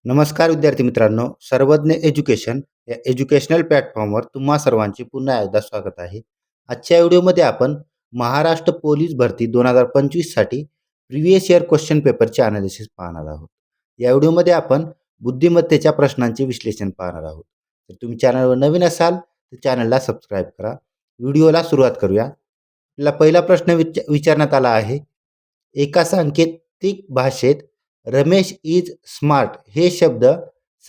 नमस्कार विद्यार्थी मित्रांनो, सर्वज्ञ एज्युकेशन या एज्युकेशनल प्लॅटफॉर्मवर तुम्हा सर्वांचे पुन्हा एकदा स्वागत आहे. आजच्या व्हिडिओमध्ये आपण महाराष्ट्र पोलीस भरती 2025 साठी प्रिव्हियस इयर क्वेश्चन पेपरचे अनालिसिस पाहणार आहोत. या व्हिडिओमध्ये आपण बुद्धिमत्तेच्या प्रश्नांचे विश्लेषण पाहणार आहोत. तर तुम्ही चॅनलवर नवीन असाल तर चॅनलला सबस्क्राईब करा. व्हिडिओला सुरुवात करूया. आपला पहिला प्रश्न विचारण्यात आला आहे. एका सांकेतिक भाषेत रमेश इज स्मार्ट हे शब्द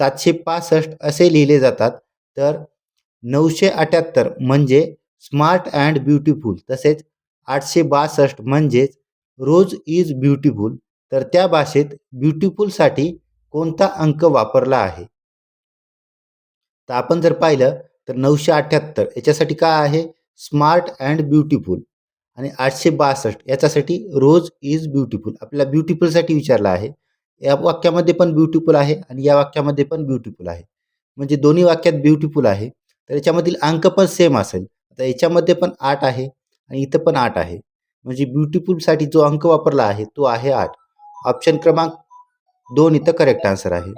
765 असे लिहिले जातात, तर 978 म्हणजे स्मार्ट अँड ब्युटिफुल, तसेच 862 म्हणजेच रोज इज ब्युटिफुल. तर त्या भाषेत ब्युटिफुलसाठी कोणता अंक वापरला आहे? तर आपण जर पाहिलं तर 978 याच्यासाठी काय आहे? Smart and beautiful. आणि 862 याच्यासाठी रोज इज ब्युटिफुल. आपल्याला ब्युटिफुलसाठी विचारलं आहे. या वाक्यामध्ये पण ब्युटिफुल आहे आणि या वाक्यामध्ये पण ब्युटिफुल आहे. म्हणजे दोन्ही वाक्यात ब्युटिफुल आहे. तर याच्यामधील अंक पण सेम असेल. आता याच्यामध्ये पण 8 आहे आणि इथं पण 8 आहे. म्हणजे ब्युटिफुलसाठी जो अंक वापरला आहे तो आहे 8. ऑप्शन क्रमांक 2 इथं करेक्ट आन्सर आहे.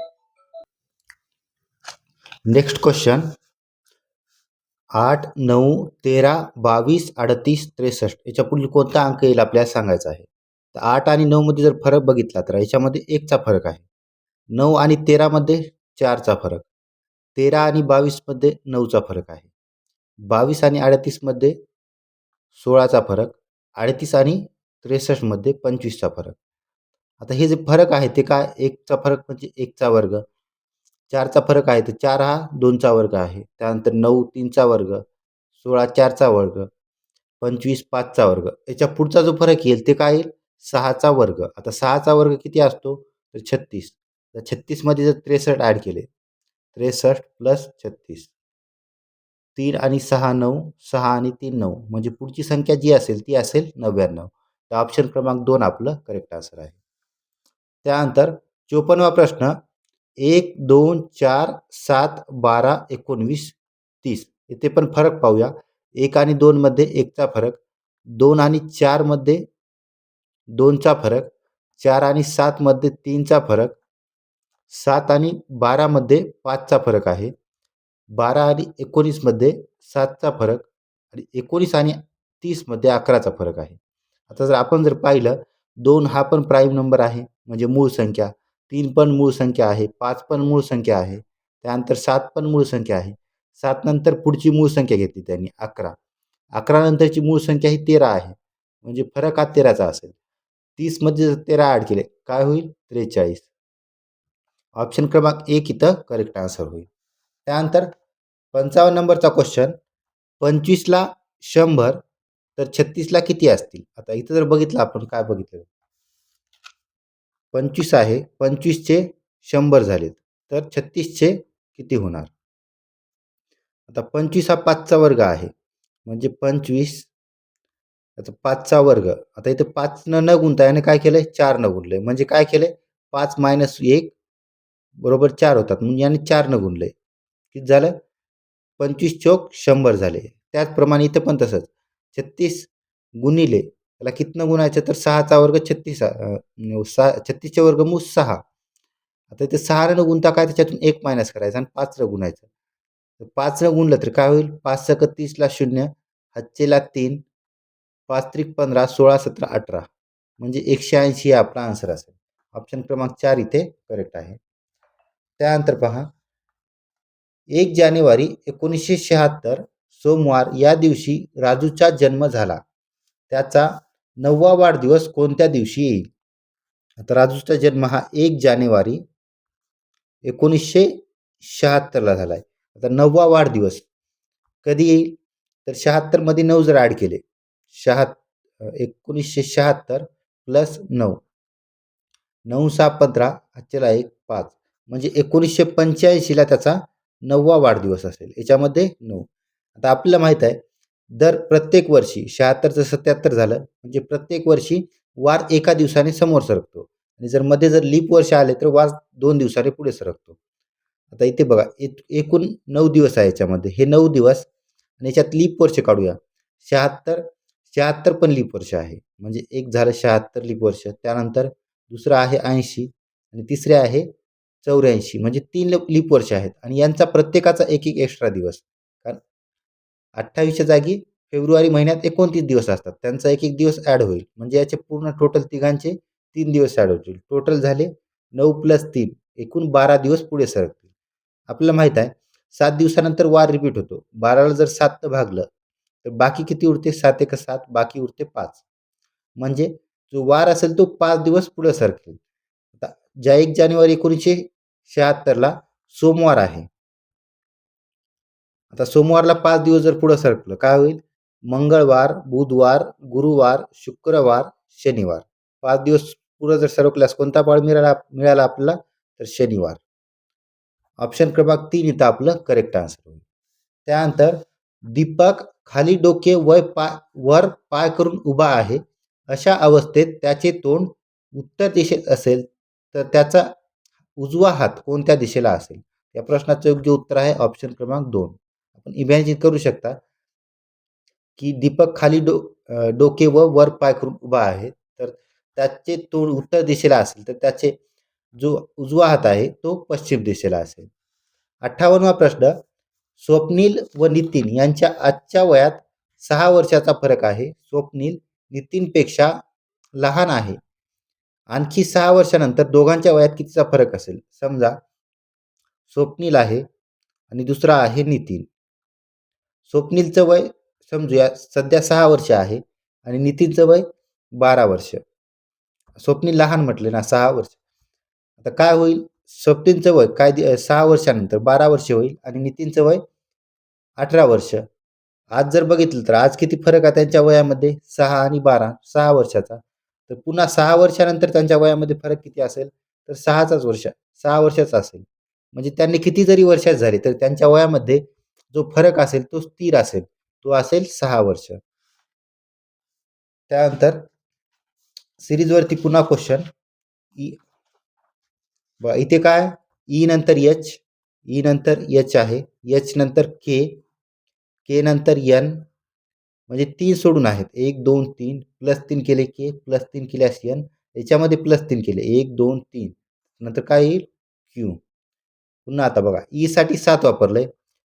Next question. 8, 9, 13, 22, 38, 63 याच्या पुढील कोणता अंक येईल आपल्याला सांगायचा आहे. तर 8 आणि 9 मध्ये जर फरक बघितला तर याच्यामध्ये 1 चा फरक आहे. 9 आणि 13 मध्ये 4 चा फरक. 13 आणि 22 मध्ये 9 चा फरक आहे. 22 आणि 38 मध्ये 16 चा फरक. 38 आणि 63 मध्ये 25 चा फरक. आता हे जे फरक आहे ते काय? 1 चा फरक म्हणजे 1 चा वर्ग. 4 चा फरक आहे तर 4 हा 2 चा वर्ग आहे. त्यानंतर 9 3 चा वर्ग, 16 4 चा वर्ग, 25 5 चा वर्ग. याच्या पुढचा जो फरक येईल ते काय येईल? 6 चा वर्ग. आता 6 चा वर्ग किती असतो? तर 36. तर 36 मध्ये जर 63 ॲड केले, 63 प्लस 36, 3 आणि 6 9, 6 आणि 3 9, म्हणजे पुढची संख्या जी असेल ती असेल 99. तर ऑप्शन क्रमांक 2 आपलं करेक्ट आन्सर आहे. त्यानंतर 54वा प्रश्न. 1 2 4 7 12 19 30 इथे पण फरक पाहूया. 1 आणि 2 मध्ये 1 चा फरक, 2 आणि 4 मध्ये 2 चा फरक, 4 आणि 7 मध्ये 3 चा फरक, 7 आणि 12 मध्ये 5 चा फरक आहे, 12 आणि 19 मध्ये 7 चा फरक आणि 19 आणि 30 मध्ये 11 चा फरक आहे. आता जर आपण जर पाहिलं, 2 हा पण प्राईम नंबर आहे म्हणजे मूळ संख्या, 3 पण मूळ संख्या आहे, 5 पण मूळ संख्या आहे, त्यानंतर 7 पण मूळ संख्या आहे. 7 नंतर पुढची मूळ संख्या घेतली त्यांनी 11. 11 नंतरची मूळ संख्या ही 13 आहे. म्हणजे फरक हा 13 चा असेल. 30 मध्ये जर 13 ॲड केले काय होईल? 43. ऑप्शन क्रमांक 1 इथं करेक्ट आन्सर होईल. त्यानंतर 55 नंबरचा क्वेश्चन. 25 ला 100 तर 36 ला किती असतील? आता इथं जर बघितलं आपण काय बघितलं? 25 आहे, 25 चे 100 झालेत, तर 36 चे किती होणार? आता 25 हा 5 चा वर्ग आहे. म्हणजे 25 आता 5 चा वर्ग. आता इथे 5 न गुणता याने काय केलंय? 4 न गुणलंय. म्हणजे काय केलंय? 5 मायनस 1 बरोबर 4 होतात. म्हणजे याने 4 न गुणलंय. किती झालं? 25 चोक 100 झाले. त्याचप्रमाणे इथं पण तसंच. 36 गुणिले त्याला कितनं गुणायचं? तर 6 चा वर्ग 36 36 चे वर्गमूळ 6. आता इथे 6 न गुणता काय त्याच्यातून 1 मायनस करायचा आणि 5 न गुणायचं. तर 5 न गुणलं तर काय होईल? 5 सक 30 ला 0, हातचेला 3, 5 त्रिक 15, 16 17 18 म्हणजे 180 हे आपला आन्सर असेल. ऑप्शन क्रमांक 4 इथे करेक्ट आहे. त्यानंतर पहा. 1 जानेवारी 1976 सोमवार या दिवशी राजूचा जन्म झाला. त्याचा 9वा वाढदिवस कोणत्या दिवशी येईल? आता राजूचा जन्म हा 1 जानेवारी 1976 ला झालाय. आता 9वा वाढदिवस कधी येईल? तर 76 मध्ये 9 जर ॲड केले, 1976 प्लस 9, 9 6 15, आजच्याला 1 5 म्हणजे 1985 ला त्याचा 9वा वाढदिवस असेल. याच्यामध्ये 9. आता आपल्याला माहित आहे दर प्रत्येक वर्षी 76चं 77 झालं म्हणजे प्रत्येक वर्षी वार एका दिवसाने समोर सरकतो आणि जर मध्ये जर लीप वर्ष आले तर वार 2 दिवसाने पुढे सरकतो. आता इथे बघा एकूण 9 दिवस आहे याच्यामध्ये. हे 9 दिवस आणि याच्यात लीप वर्ष काढूया. 76 पण लीप वर्ष आहे. म्हणजे एक झालं 76 लीप वर्ष. त्यानंतर दुसरं आहे 80 आणि तिसरे आहे 84 म्हणजे 3 लीप वर्ष आहेत आणि यांचा प्रत्येकाचा एक एक एक्स्ट्रा दिवस. कारण 28च्या जागी फेब्रुवारी महिन्यात 29 दिवस असतात. त्यांचा एक एक दिवस ॲड होईल. म्हणजे याचे पूर्ण टोटल तिघांचे 3 दिवस ॲड होतील. टोटल झाले 9 + 3 एकूण 12 दिवस पुढे सरकतील. आपल्याला माहीत आहे 7 दिवसानंतर वार रिपीट होतो. 12ला जर 7 ने भागलं तर बाकी किती उरते? 7 एक 7 बाकी उरते 5. म्हणजे जो वार असेल तो 5 दिवस पुढे सरकेल. आता ज्या 1 जानेवारी 1976ला सोमवार आहे. आता सोमवारला 5 दिवस जर पुढे सरकलं काय होईल? मंगळवार, बुधवार, गुरुवार, शुक्रवार, शनिवार. 5 दिवस पुढे जर सरकल्यास कोणता वार मिळाला आपल्याला? तर शनिवार. ऑप्शन क्रमांक 3 इथं आपलं करेक्ट आन्सर होईल. त्यानंतर दीपक खाली डोके वर पाय करून उभा आहे. अशा अवस्थेत त्याचे तोंड उत्तर दिशेत असेल तर त्याचा उजवा हात कोणत्या दिशेला असेल? या प्रश्नाचं योग्य उत्तर आहे ऑप्शन क्रमांक 2. आपण इमॅजिन करू शकता की दीपक खाली डोके व वर पाय करून उभा आहे. तर त्याचे तोंड उत्तर दिशेला असेल तर त्याचे जो उजवा हात आहे तो पश्चिम दिशेला असेल. 58वा प्रश्न. स्वप्नील व नितीन यांच्या आजच्या वयात 6 वर्षाचा फरक आहे. स्वप्नील नितीनपेक्षा लहान आहे. आणखी 6 वर्षानंतर दोघांच्या वयात कितीचा फरक असेल? समजा स्वप्नील आहे आणि दुसरा आहे नितीन. स्वप्नीलचं वय समजूया सध्या 6 वर्ष आहे आणि नितीनचं वय 12 वर्ष. स्वप्नील लहान म्हटले ना 6 वर्ष. आता काय होईल? स्वप्नीलचं वय काय 6 वर्षानंतर 12 वर्ष होईल आणि नितीनचं वय 18 वर्ष. आज जर बघितलं तर आज किती फरक आहे त्यांच्या वयामध्ये? 6 आणि 12 6 वर्षाचा. तर पुन्हा 6 वर्षानंतर त्यांच्या वयामध्ये फरक किती असेल? तर 6 वर्षाचा असेल. म्हणजे त्यांनी किती जरी वर्षात झाले तर त्यांच्या वयामध्ये जो फरक असेल तो स्थिर असेल. तो असेल 6 वर्ष. त्यानंतर सिरीजवरती पुन्हा क्वेश्चन. इथे काय? ई नंतर एच, ई नंतर एच आहे, एच नंतर के, के नंतर एन म्हणजे 3 सोडून आहेत. 1 2 3 +3 केले के +3 केल्यास एन याच्यामध्ये +3 केले 1 2 3 नंतर काय येईल? क्यू. पुन्हा आता बघा ई साठी 7 वापरलंय,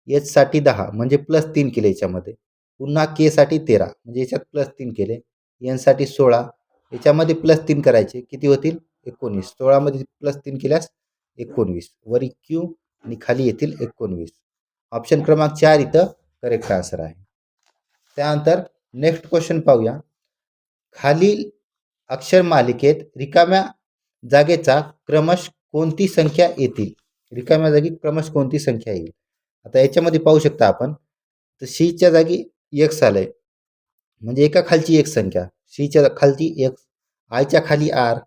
एच साठी 10 म्हणजे +3 केले याच्यामध्ये. पुन्हा के साठी 13 म्हणजे याच्यात +3 केले, एन साठी 16 याच्यामध्ये +3 करायचे किती होतील? 19. 16 मध्ये +3 केल्यास 19. वरी क्यू आणि खाली येतील 19. ऑप्शन क्रमांक 4 इथं करेक्ट आन्सर आहे. त्यानंतर नेक्स्ट क्वेश्चन पाहूया. खालील अक्षर मालिकेत रिकाम्या जागेचा क्रमश कोणती संख्या येतील? रिकाम्या जागी क्रमश कोणती संख्या येईल? आता याच्यामध्ये पाहू शकता आपण तर शीच्या जागी एक्स आलंय म्हणजे एका खालची एक संख्या. शीच्या खालची एक्स, आयच्या खाली आर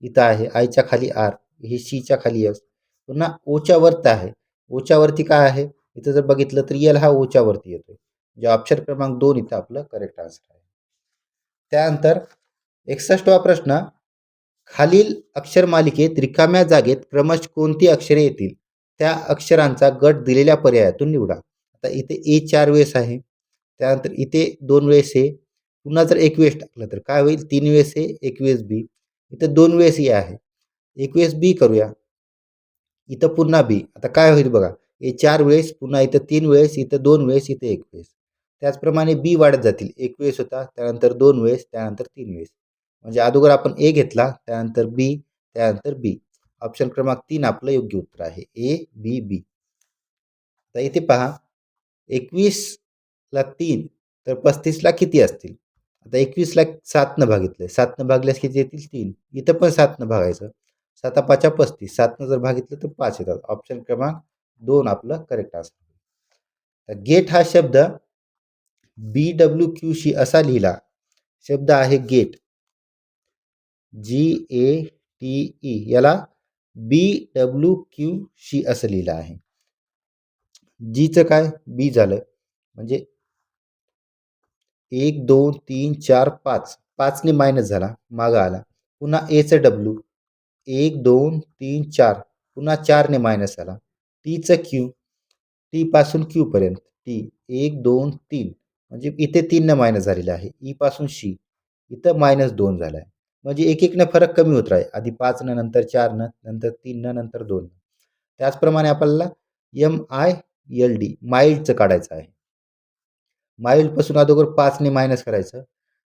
इथं आहे, आयच्या खाली आर ही शीच्या खाली एक्स. पुन्हा ओच्या वरती आहे, ओच्या वरती काय आहे? इथं जर बघितलं तर एल हा ओच्या वरती येतोय. जे ऑप्शन क्रमांक 2 इथं आपलं करेक्ट आन्सर आहे. त्यानंतर 61वा प्रश्न. खालील अक्षर मालिकेत रिकाम्या जागेत क्रमश कोणती अक्षरे येतील? त्या अक्षरांचा गट दिलेल्या पर्यायातून निवडा. आता इथे ए 4 वेळेस आहे, त्यानंतर इथे 2 वेळेस ए, पुन्हा जर 1 वेळेस टाकलं तर काय होईल? 3 वेळेस ए 1 वेळेस बी, इथं 2 वेळेस ए आहे, 1 वेळेस बी करूया, इथं पुन्हा बी. आता काय होईल बघा, ए 4 वेळेस, पुन्हा इथं 3 वेळेस, इथं 2 वेळेस, इथं 1 वेळेस. त्याचप्रमाणे बी वाढत जातील. 1 वेळेस होता, त्यानंतर 2 वेळेस, त्यानंतर 3 वेळेस. म्हणजे अगोदर आपण ए घेतला, त्यानंतर बी, त्यानंतर बी. ऑप्शन क्रमांक 3 आपलं योग्य उत्तर आहे. ए बी बी. आता इथे पहा 21ला 3 तर 35ला किती असतील? आता 21ला 7 न भागितलंय, 7 न भागल्यास किती येतील? 3. इथं पण 7 न भागायचं, 7 5 35, 7 न जर भागितलं तर 5 येतात. ऑप्शन क्रमांक 2 आपलं करेक्ट आन्सर. गेट हा शब्द BWQ शी असा लिहिला. शब्द आहे गेट, GATE, याला BWQ शी असं लिहिलं आहे. जीचं काय? बी झालं म्हणजे 1 2 3 4 5, 5 ने मायनस झाला, मागं आला. पुन्हा एचं डब्ल्यू 1 2 3 4, पुन्हा 4 ने मायनस आला. टीचं क्यू, टी पासून क्यू पर्यंत टी 1 2 3 म्हणजे इथे 3 न मायनस झालेला आहे. ई पासून शी इथं -2 झाला आहे. म्हणजे एक एक न फरक कमी होत राहील. आधी 5 न, नंतर 4 न, नंतर 3 न, नंतर 2. त्याचप्रमाणे आपल्याला MILD माइल्डचं काढायचं आहे. माइल्डपासून अगोदर 5ने मायनस करायचं.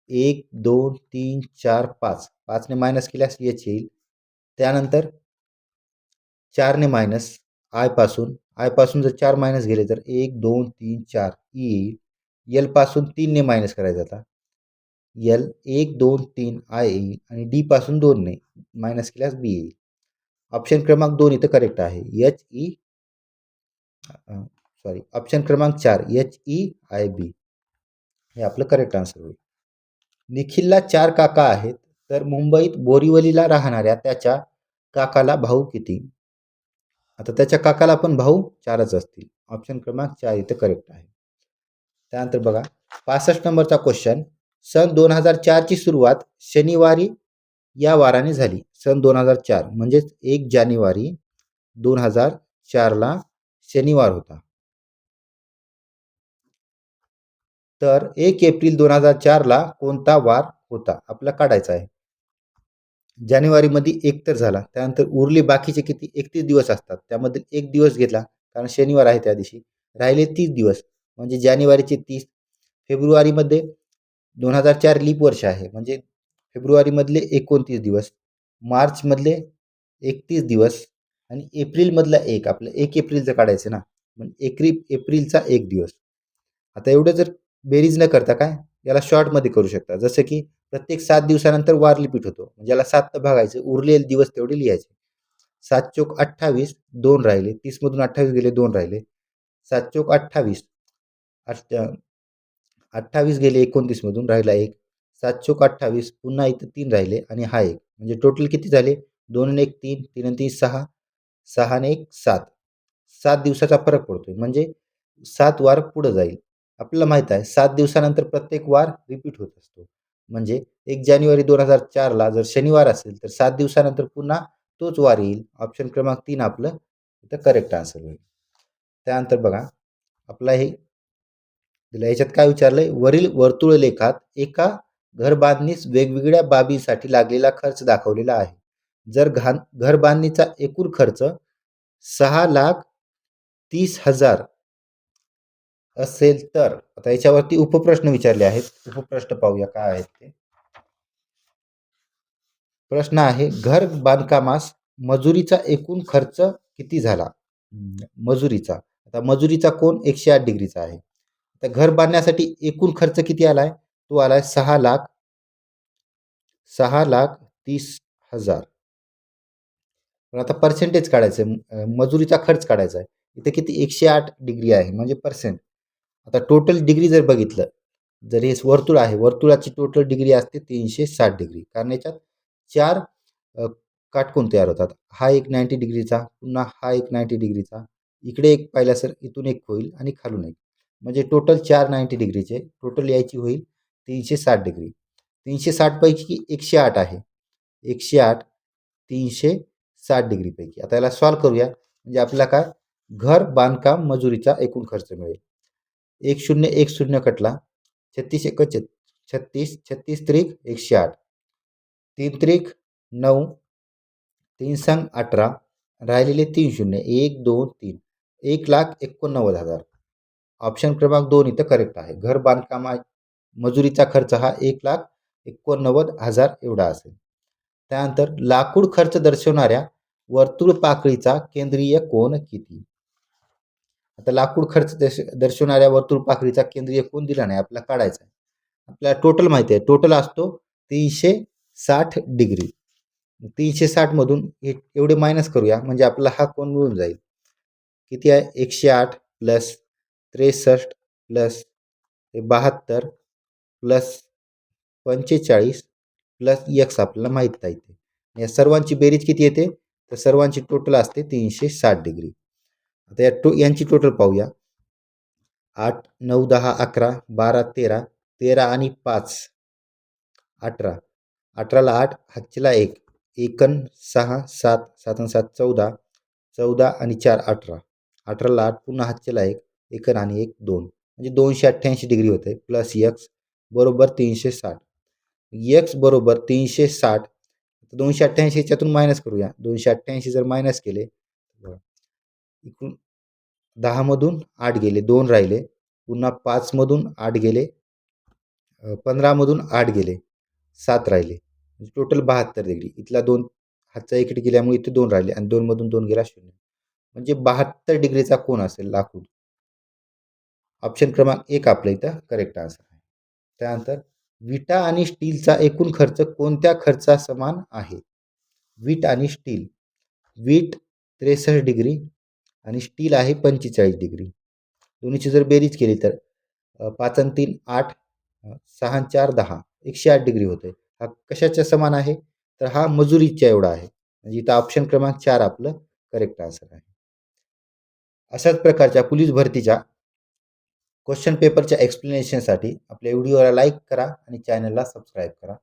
1 2 3 4 5 5ने मायनस केल्यास H येईल. त्यानंतर 4ने मायनस आय पासून जर 4 मायनस गेले तर 1 2 3 4 ई येईल. एल पासून 3ने मायनस करायचं आता. एल 1 2 3 आय येईल आणि डी पासून 2ने मायनस केल्यास बी येईल. ऑप्शन क्रमांक 2 इथं करेक्ट आहे. ऑप्शन क्रमांक 4 HEIB हे आपलं करेक्ट आन्सर होईल. निखिलला 4 काका आहेत, तर मुंबईत बोरिवलीला राहणाऱ्या त्याच्या काकाला भाऊ किती? आता त्याच्या काकाला पण भाऊ 4च असतील. ऑप्शन क्रमांक 4 इथं करेक्ट आहे. त्यानंतर बघा 65 नंबरचा क्वेश्चन. सन 2004 ची सुरुवात शनिवारी या वाराने झाली. सन 2004 म्हणजेच 1 जानेवारी 2004 ला शनिवार होता. तर 1 एप्रिल 2004 ला कोणता वार होता? आपल्याला काढायचा आहे. जानेवारीमध्ये 1 तर झाला. त्यानंतर उरले बाकीचे किती? 31 दिवस असतात. त्यामध्ये 1 दिवस घेतला कारण शनिवार आहे त्या दिवशी. राहिले 30 दिवस म्हणजे जानेवारीचे 30. फेब्रुवारीमध्ये 2004 लीप वर्ष आहे म्हणजे फेब्रुवारीमधले 29 दिवस, मार्चमधले 31 दिवस आणि एप्रिलमधला 1. आपलं 1 एप्रिलचं काढायचं ना, मग एप्रिलचा 1 दिवस. आता एवढं जर बेरीज न करता काय याला शॉर्टमध्ये करू शकता. जसं की प्रत्येक 7 दिवसानंतर वार रिपीट होतो. म्हणजे याला 7 ने भागायचं, उरलेले दिवस तेवढे लिहायचे. 7 चोक 28, 2 राहिले. 30 मधून 28 गेले, 2 राहिले. 7 चोक 28, 28 गेले 29 मधून, राहिला 1. 7 चोक 28, पुन्हा इथं 3 राहिले आणि हा 1. म्हणजे टोटल किती झाले? 2 आणि 1 3, 3 आणि 3 6, 6 आणि 1 7. 7 दिवसाचा फरक पडतोय म्हणजे 7 वार पुढे जाईल. आपल्याला माहित आहे 7 दिवसानंतर प्रत्येक वार रिपीट होत असतो. म्हणजे 1 जानेवारी 2004 ला जर शनिवार असेल तर 7 दिवसानंतर पुन्हा तोच वार येईल. ऑप्शन क्रमांक 3 आपलं इथं करेक्ट आन्सर होईल. त्यानंतर बघा आपला हे याच्यात काय विचारलंय? वरील वर्तुळ लेखात एका घर बांधणीस वेगवेगळ्या बाबींसाठी लागलेला खर्च दाखवलेला आहे. जर घर बांधणीचा एकूण खर्च 6,30,000 असेल तर आता याच्यावरती उपप्रश्न विचारले आहेत. उपप्रश्न पाहूया काय आहेत ते. प्रश्न आहे घर बांधकामास मजुरीचा एकूण खर्च किती झाला? मजुरीचा. आता मजुरीचा कोन 108 डिग्रीचा आहे. तर घर बांधण्यासाठी एकूण खर्च किती आलाय? तो आलाय 6,30,000. पण आता पर्सेंटेज काढायचं मजुरीचा खर्च काढायचा आहे. इथे किती 108 डिग्री आहे म्हणजे पर्सेंट. आता टोटल डिग्री जर बघितलं, जर हे वर्तुळ आहे, वर्तुळाची टोटल डिग्री असते 360 डिग्री. कारण याच्यात 4 काटकोन तयार होतात. हा एक 90 डिग्रीचा, पुन्हा हा एक 90 डिग्रीचा, इकडे एक पाहिला सर इथून एक होईल आणि खालून एक. म्हणजे टोटल 4 90 डिग्रीचे टोटल यायची होईल 360 डिग्री. 360 पैकी 108 आहे. 108 360 डिग्री पैकी. आता याला सॉल्व करूया म्हणजे आपल्याला काय घर बांधकाम मजुरीचा एकूण खर्च मिळेल. 1 0 1 0 कटला. 36 1 36, 36 त्रिक 108, 3 त्रिक 9, 3 संग 18, राहिलेले 3 शून्य 1 2 3, 1,89,000. ऑप्शन क्रमांक 2 इथं करेक्ट आहे. घर बांधकामा मजुरीचा खर्च हा 1,89,000 एवढा असेल. त्यानंतर लाकूड खर्च दर्शवणाऱ्या वर्तुळ पाकळीचा केंद्रीय कोन किती? आता लाकूड खर्च दर्शवणाऱ्या वर्तुळ पाकळीचा केंद्रीय कोन दिला नाही, आपल्याला काढायचा आहे. आपल्याला टोटल माहिती आहे. टोटल असतो 360 डिग्री. 360 मधून एवढे मायनस करूया म्हणजे आपला हा कोन मिळून जाईल. किती आहे? 108 plus 63 plus 72 plus 45 plus x आपल्याला माहित आहे. या सर्वांची बेरीज किती येते? तर सर्वांची टोटल असते 360 डिग्री. आता यांची टोटल पाहूया. 8 9 10 11 12 13, 13 आणि 5 18, 18 ला 8 हातचीला 1, 1 6 7, 7 7 14, 14 आणि 4 18, 18 ला 8 पुन्हा हातचीला 1, 1 आणि 1 2 म्हणजे 288 डिग्री होते. प्लस x बरोबर 360. x बरोबर 360. 288 याच्यातून मायनस करूया. 288 जर मायनस केले इकडून 10 मधून 8 गेले, 2 राहिले. पुन्हा 5 मधून 8 गेले, 15 मधून 8 गेले, 7 राहिले. म्हणजे टोटल 72 डिग्री. इथला 2 हातचा इकडे गेल्यामुळे इथे 2 राहिले आणि 2 मधून 2 गेला 0. म्हणजे 72 डिग्रीचा कोन असेल लाकूड. ऑप्शन क्रमांक 1 आपल्या इथं करेक्ट आन्सर आहे. त्यानंतर विटा आणि स्टीलचा एकूण खर्च कोणत्या खर्चासमान आहे? वीट आणि स्टील. वीट 63 डिग्री आणि स्टील आहे 45 डिग्री. दोन्हीची जर बेरीज केली तर 5 आणि 3 8, 6 आणि 4 10, 108 डिग्री होते. हा कशाच्या समान आहे? तर हा मजुरीच्या एवढा आहे. म्हणजे इथं ऑप्शन क्रमांक 4 आपलं करेक्ट आन्सर आहे. अशाच प्रकारच्या पोलीस भरतीच्या क्वेश्चन पेपरच्या एक्सप्लेनेशनसाठी आपल्या व्हिडिओला लाईक करा आणि चॅनलला सबस्क्राईब करा.